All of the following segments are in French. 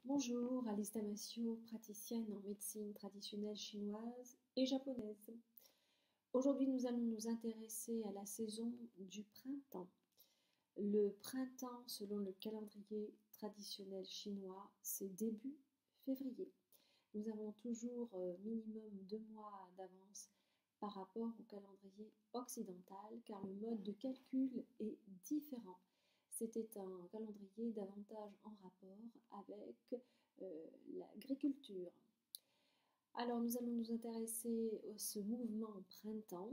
Bonjour, Alice Damasio, praticienne en médecine traditionnelle chinoise et japonaise. Aujourd'hui, nous allons nous intéresser à la saison du printemps. Le printemps, selon le calendrier traditionnel chinois, c'est début février. Nous avons toujours minimum 2 mois d'avance par rapport au calendrier occidental, car le mode de calcul est différent. C'était un calendrier davantage en rapport avec l'agriculture. Alors nous allons nous intéresser à ce mouvement printemps.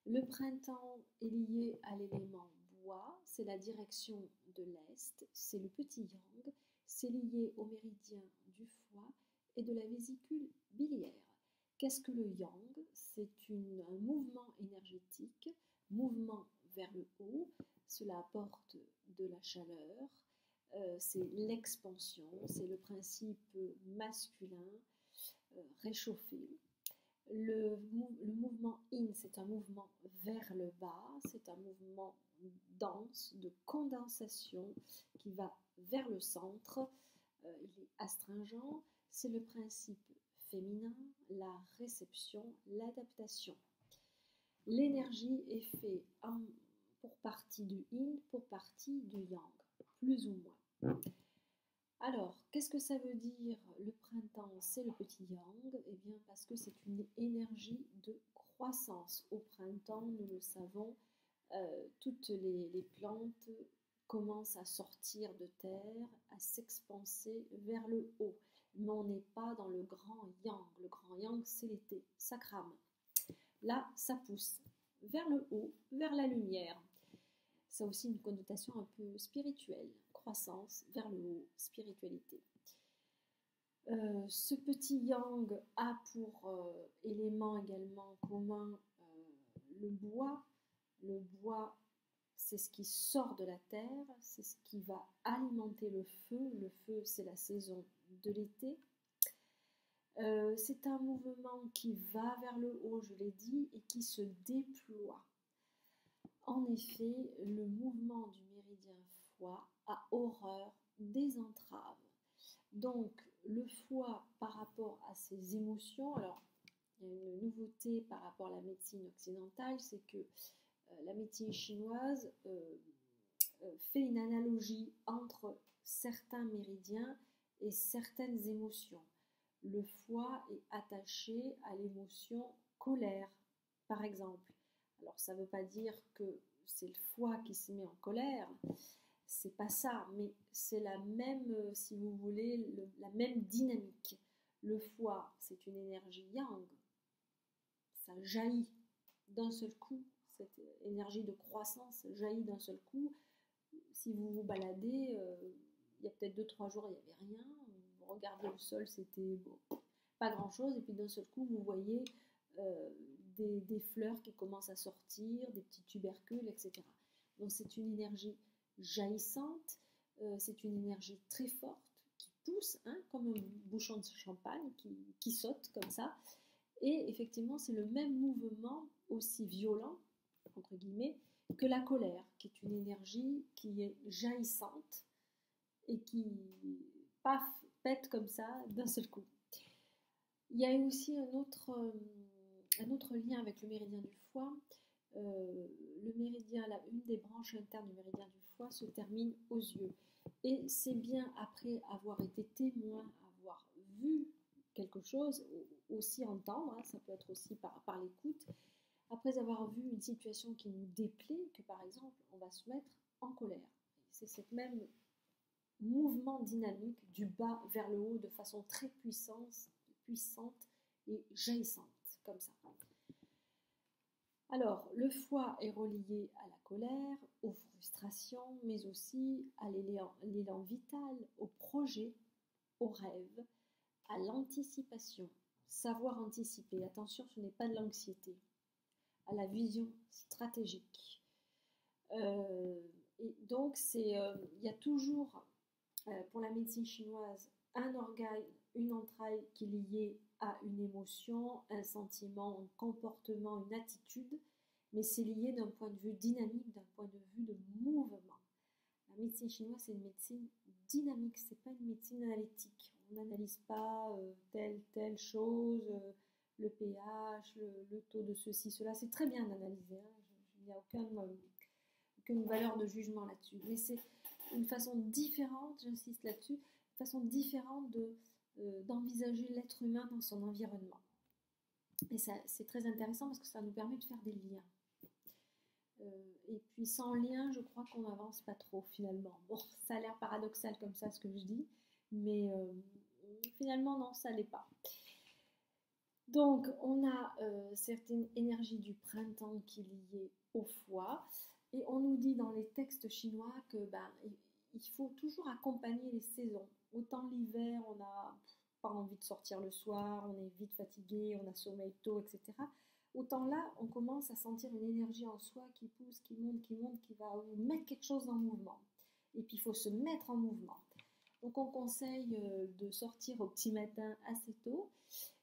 Le printemps est lié à l'élément bois, c'est la direction de l'est, c'est le petit yang, c'est lié au méridien du foie et de la vésicule biliaire. Qu'est-ce que le yang? C'est un mouvement énergétique, mouvement vers le haut, cela apporte de la chaleur, c'est l'expansion, c'est le principe masculin, réchauffé. Le mouvement yin, c'est un mouvement vers le bas, c'est un mouvement dense, de condensation qui va vers le centre, il est astringent, c'est le principe féminin, la réception, l'adaptation. L'énergie est faite pour partie du yin, pour partie du yang, plus ou moins. Alors, qu'est-ce que ça veut dire le printemps? C'est le petit yang. Eh bien, parce que c'est une énergie de croissance. Au printemps, nous le savons, toutes les plantes commencent à sortir de terre, à s'expanser vers le haut. Mais on n'est pas dans le grand yang. Le grand yang, c'est l'été, ça crame. Là, ça pousse vers le haut, vers la lumière. Ça a aussi une connotation un peu spirituelle, croissance vers le haut, spiritualité. Ce petit yang a pour élément également commun le bois. Le bois, c'est ce qui sort de la terre, c'est ce qui va alimenter le feu. Le feu, c'est la saison de l'été. C'est un mouvement qui va vers le haut, je l'ai dit, et qui se déploie. En effet, le mouvement du méridien foie a horreur des entraves. Donc, le foie, par rapport à ses émotions, alors, il y a une nouveauté par rapport à la médecine occidentale, c'est que la médecine chinoise fait une analogie entre certains méridiens et certaines émotions. Le foie est attaché à l'émotion colère, par exemple. Alors, ça ne veut pas dire que c'est le foie qui se met en colère, c'est pas ça, mais c'est la même, si vous voulez, la même dynamique. Le foie, c'est une énergie yang, ça jaillit d'un seul coup, cette énergie de croissance jaillit d'un seul coup. Si vous vous baladez, il y a peut-être 2-3 jours, il n'y avait rien, vous regardez le sol, c'était bon, pas grand-chose, et puis d'un seul coup, vous voyez des fleurs qui commencent à sortir, des petits tubercules, etc. Donc c'est une énergie jaillissante, c'est une énergie très forte qui pousse, hein, comme un bouchon de champagne qui saute comme ça. Et effectivement, c'est le même mouvement aussi violent, entre guillemets, que la colère, qui est une énergie qui est jaillissante et qui, paf, pète comme ça d'un seul coup. Il y a aussi un autre lien avec le méridien du foie. Le méridien, une des branches internes du méridien du foie se termine aux yeux. Et c'est bien après avoir été témoin, avoir vu quelque chose, aussi entendre, hein, ça peut être aussi par l'écoute, après avoir vu une situation qui nous déplaît, que par exemple, on va se mettre en colère. C'est ce même mouvement dynamique du bas vers le haut de façon très puissante et jaillissante, comme ça. Alors, le foie est relié à la colère, aux frustrations, mais aussi à l'élan vital, au projet, au rêve, à l'anticipation. Savoir anticiper, attention, ce n'est pas de l'anxiété, à la vision stratégique. Et donc, il y a toujours, pour la médecine chinoise, un organe, une entraille qui est liée à une émotion, un sentiment, un comportement, une attitude, mais c'est lié d'un point de vue dynamique, d'un point de vue de mouvement. La médecine chinoise, c'est une médecine dynamique, c'est pas une médecine analytique. On n'analyse pas telle chose, le pH, le taux de ceci, cela. C'est très bien d'analyser, hein. Il n'y a aucune valeur de jugement là-dessus. Mais c'est une façon différente, j'insiste là-dessus, une façon différente d'envisager l'être humain dans son environnement. Et ça, c'est très intéressant parce que ça nous permet de faire des liens. Et puis sans lien, je crois qu'on n'avance pas trop finalement. Bon, ça a l'air paradoxal comme ça ce que je dis, mais finalement non, ça l'est pas. Donc on a certaines énergies du printemps qui est liée au foie, et on nous dit dans les textes chinois que il faut toujours accompagner les saisons. Autant l'hiver, on n'a pas envie de sortir le soir, on est vite fatigué, on a sommeil tôt, etc. Autant là, on commence à sentir une énergie en soi qui pousse, qui monte, qui va mettre quelque chose en mouvement. Et puis il faut se mettre en mouvement. Donc on conseille de sortir au petit matin assez tôt,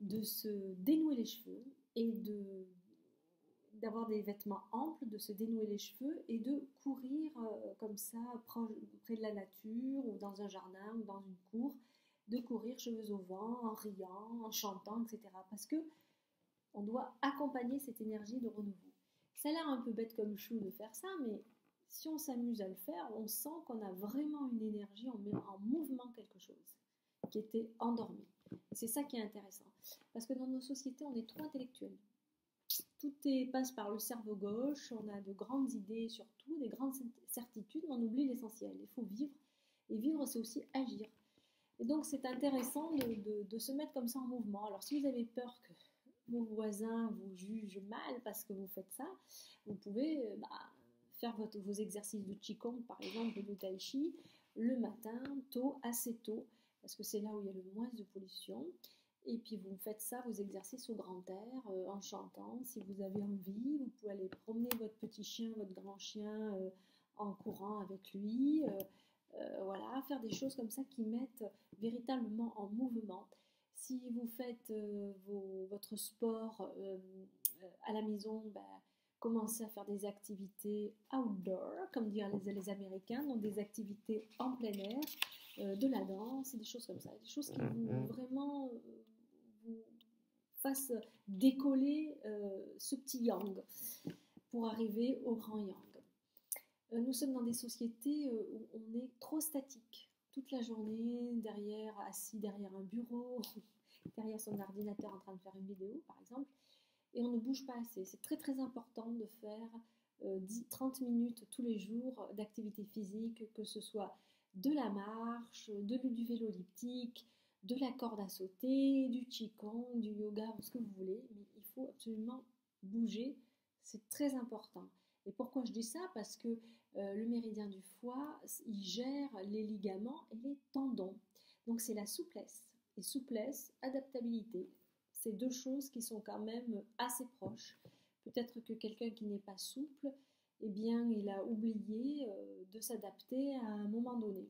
de se dénouer les cheveux et d'avoir des vêtements amples, de se dénouer les cheveux et de courir comme ça près de la nature ou dans un jardin ou dans une cour, de courir cheveux au vent, en riant, en chantant, etc. Parce que on doit accompagner cette énergie de renouveau. Ça a l'air un peu bête comme chou de faire ça, mais si on s'amuse à le faire, on sent qu'on a vraiment une énergie, on met en mouvement quelque chose qui était endormi. C'est ça qui est intéressant. Parce que dans nos sociétés, on est trop intellectuel. Tout passe par le cerveau gauche, on a de grandes idées sur tout, des grandes certitudes, mais on oublie l'essentiel. Il faut vivre, et vivre, c'est aussi agir. Et donc, c'est intéressant de se mettre comme ça en mouvement. Alors, si vous avez peur que vos voisins vous jugent mal parce que vous faites ça, vous pouvez faire vos exercices de Qigong, par exemple, de Tai Chi, le matin, assez tôt, parce que c'est là où il y a le moins de pollution. Et puis vous faites ça, vos exercices au grand air, en chantant. Si vous avez envie, vous pouvez aller promener votre petit chien, votre grand chien, en courant avec lui. Voilà, faire des choses comme ça qui mettent véritablement en mouvement. Si vous faites votre sport à la maison, commencez à faire des activités outdoor, comme disent les Américains, donc des activités en plein air, de la danse, des choses comme ça, des choses qui vous vraiment vous fassent décoller ce petit yang pour arriver au grand yang. Nous sommes dans des sociétés où on est trop statique toute la journée, assis derrière un bureau, derrière son ordinateur en train de faire une vidéo par exemple, et on ne bouge pas assez. C'est très très important de faire 30 minutes tous les jours d'activité physique, que ce soit de la marche, du vélo elliptique, de la corde à sauter, du qigong, du yoga, ce que vous voulez, mais il faut absolument bouger, c'est très important. Et pourquoi je dis ça? Parce que le méridien du foie, il gère les ligaments et les tendons. Donc c'est la souplesse. Et souplesse, adaptabilité, c'est deux choses qui sont quand même assez proches. Peut-être que quelqu'un qui n'est pas souple, eh bien, il a oublié de s'adapter à un moment donné.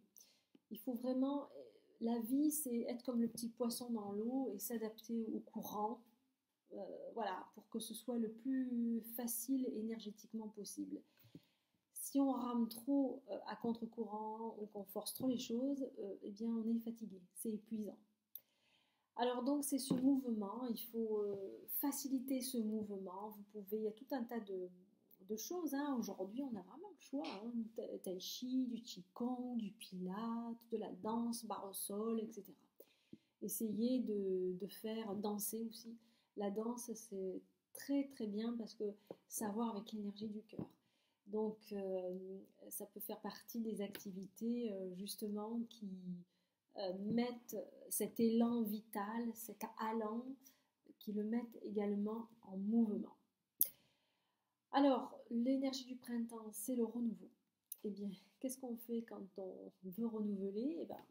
Il faut vraiment... La vie, c'est être comme le petit poisson dans l'eau et s'adapter au courant. Voilà, pour que ce soit le plus facile énergétiquement possible. Si on rame trop à contre-courant ou qu'on force trop les choses, eh bien on est fatigué, c'est épuisant. Alors donc c'est ce mouvement, il faut faciliter ce mouvement. Il y a tout un tas de choses. Hein. Aujourd'hui, on a vraiment le choix. Hein. Tai Chi, du Qigong, du Pilates, de la danse, barre au sol, etc. Essayez de faire danser aussi. La danse, c'est très très bien parce que ça va avec l'énergie du cœur. Donc, ça peut faire partie des activités justement qui mettent cet élan vital, cet allant, qui le mettent également en mouvement. Alors, l'énergie du printemps, c'est le renouveau. Eh bien, qu'est-ce qu'on fait quand on veut renouveler? Eh bien,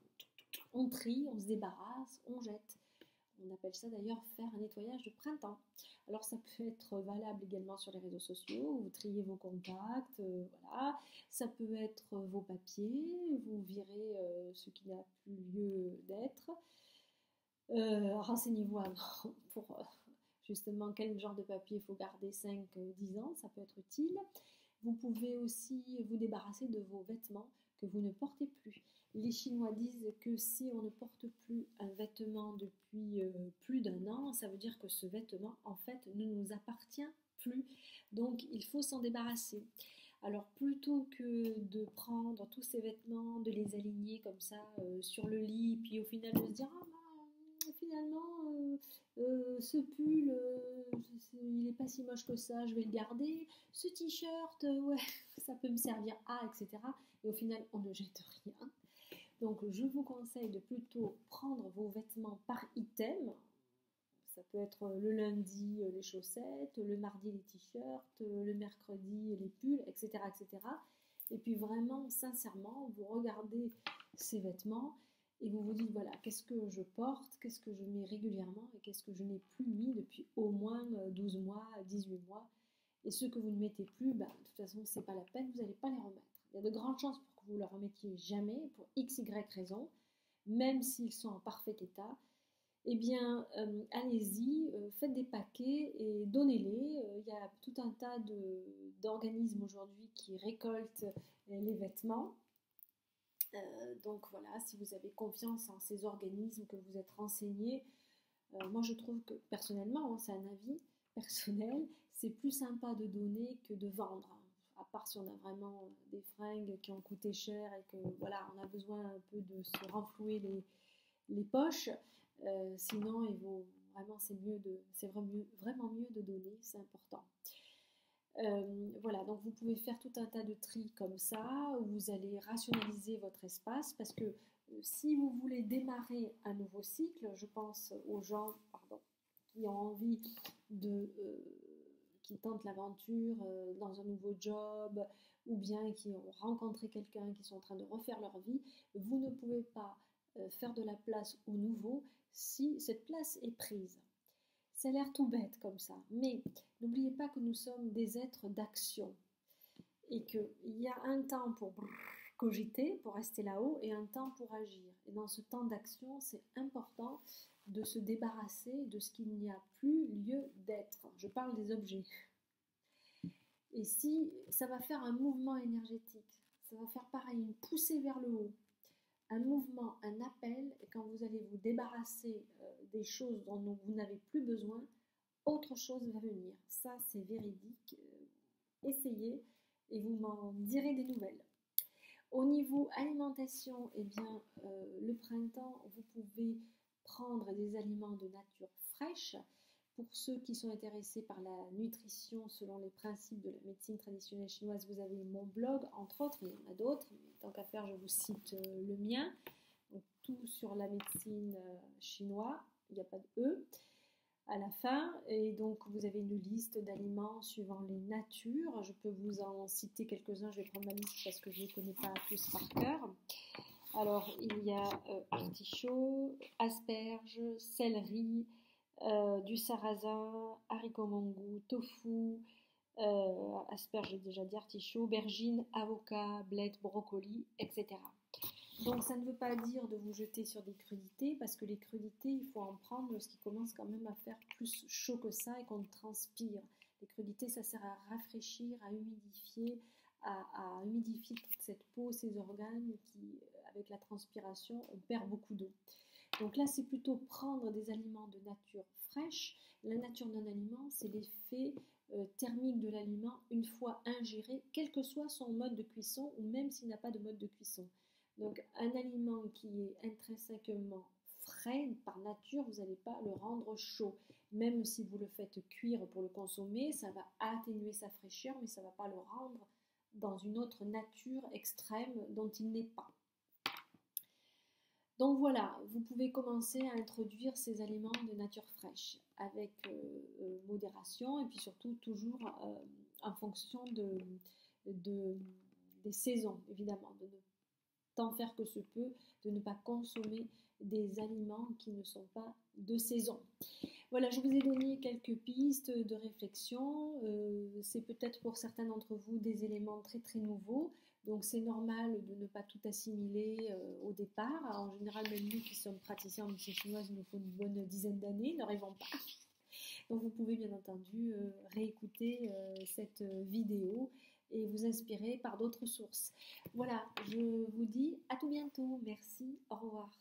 on trie, on se débarrasse, on jette. On appelle ça d'ailleurs faire un nettoyage de printemps. Alors ça peut être valable également sur les réseaux sociaux, vous triez vos contacts, voilà. Ça peut être vos papiers, vous virez ce qui n'a plus lieu d'être. Renseignez-vous pour justement quel genre de papier il faut garder 5-10 ans, ça peut être utile. Vous pouvez aussi vous débarrasser de vos vêtements que vous ne portez plus. Les Chinois disent que si on ne porte plus un vêtement depuis plus d'un an, ça veut dire que ce vêtement, en fait, ne nous appartient plus. Donc, il faut s'en débarrasser. Alors, plutôt que de prendre tous ces vêtements, de les aligner comme ça sur le lit, puis au final de se dire, ah bah, finalement, ce pull, il n'est pas si moche que ça, je vais le garder. Ce t-shirt, ouais, ça peut me servir à, etc. Et au final, on ne jette rien. Donc, je vous conseille de plutôt prendre vos vêtements par item. Ça peut être le lundi les chaussettes, le mardi les t-shirts, le mercredi les pulls, etc., etc. Et puis vraiment, sincèrement, vous regardez ces vêtements et vous vous dites, voilà, qu'est-ce que je porte, qu'est-ce que je mets régulièrement et qu'est-ce que je n'ai plus mis depuis au moins 12 mois, 18 mois. Et ceux que vous ne mettez plus, bah, de toute façon, c'est pas la peine, vous n'allez pas les remettre. Il y a de grandes chances pour que vous ne les remettiez jamais, pour x, y raison, même s'ils sont en parfait état. Eh bien, allez-y, faites des paquets et donnez-les. Il y a tout un tas d'organismes aujourd'hui qui récoltent les vêtements. Donc voilà, si vous avez confiance en ces organismes, que vous êtes renseigné, moi je trouve que personnellement, c'est un avis personnel, c'est plus sympa de donner que de vendre. À part si on a vraiment des fringues qui ont coûté cher et que voilà, on a besoin un peu de se renflouer les poches. Sinon, c'est vraiment mieux de donner, c'est important. Voilà, donc vous pouvez faire tout un tas de tri comme ça, où vous allez rationaliser votre espace, parce que si vous voulez démarrer un nouveau cycle, je pense aux gens qui ont envie qui tentent l'aventure dans un nouveau job, ou bien qui ont rencontré quelqu'un, qui sont en train de refaire leur vie, vous ne pouvez pas faire de la place au nouveau si cette place est prise. Ça a l'air tout bête comme ça, mais n'oubliez pas que nous sommes des êtres d'action et qu'il y a un temps pour cogiter, pour rester là-haut, et un temps pour agir. Et dans ce temps d'action, c'est important de se débarrasser de ce qu'il n'y a plus lieu d'être. Je parle des objets. Et si ça va faire un mouvement énergétique, ça va faire pareil, une poussée vers le haut, un mouvement, un appel, et quand vous allez vous débarrasser des choses dont vous n'avez plus besoin, autre chose va venir. Ça, c'est véridique. Essayez et vous m'en direz des nouvelles. Au niveau alimentation, eh bien, le printemps, vous pouvez prendre des aliments de nature fraîche. Pour ceux qui sont intéressés par la nutrition selon les principes de la médecine traditionnelle chinoise, vous avez mon blog, entre autres, il y en a d'autres, mais tant qu'à faire, je vous cite le mien. Donc, tout sur la médecine chinoise, il n'y a pas de E à la fin, et donc vous avez une liste d'aliments suivant les natures. Je peux vous en citer quelques-uns, je vais prendre ma liste parce que je ne les connais pas tous par cœur. Alors, il y a artichaut, asperges, céleri, du sarrasin, haricots mangou, tofu, asperges, j'ai déjà dit, artichaut, aubergine, avocat, blettes, brocoli, etc. Donc ça ne veut pas dire de vous jeter sur des crudités, parce que les crudités, il faut en prendre lorsqu'il commence quand même à faire plus chaud que ça et qu'on transpire. Les crudités, ça sert à rafraîchir, à humidifier, à humidifier toute cette peau, ces organes qui, avec la transpiration, on perd beaucoup d'eau. Donc là, c'est plutôt prendre des aliments de nature fraîche. La nature d'un aliment, c'est l'effet thermique de l'aliment une fois ingéré, quel que soit son mode de cuisson ou même s'il n'a pas de mode de cuisson. Donc un aliment qui est intrinsèquement frais par nature, vous n'allez pas le rendre chaud. Même si vous le faites cuire pour le consommer, ça va atténuer sa fraîcheur, mais ça ne va pas le rendre dans une autre nature extrême dont il n'est pas. Donc voilà, vous pouvez commencer à introduire ces aliments de nature fraîche avec modération et puis surtout toujours en fonction des saisons, évidemment, de ne tant faire que se peut, de ne pas consommer des aliments qui ne sont pas de saison. Voilà, je vous ai donné quelques pistes de réflexion. C'est peut-être pour certains d'entre vous des éléments très très nouveaux. Donc c'est normal de ne pas tout assimiler au départ. En général, même nous qui sommes praticiens en médecine chinoise, il nous faut une bonne dizaine d'années, ne rêvons pas. Donc vous pouvez bien entendu réécouter cette vidéo et vous inspirer par d'autres sources. Voilà, je vous dis à tout bientôt. Merci, au revoir.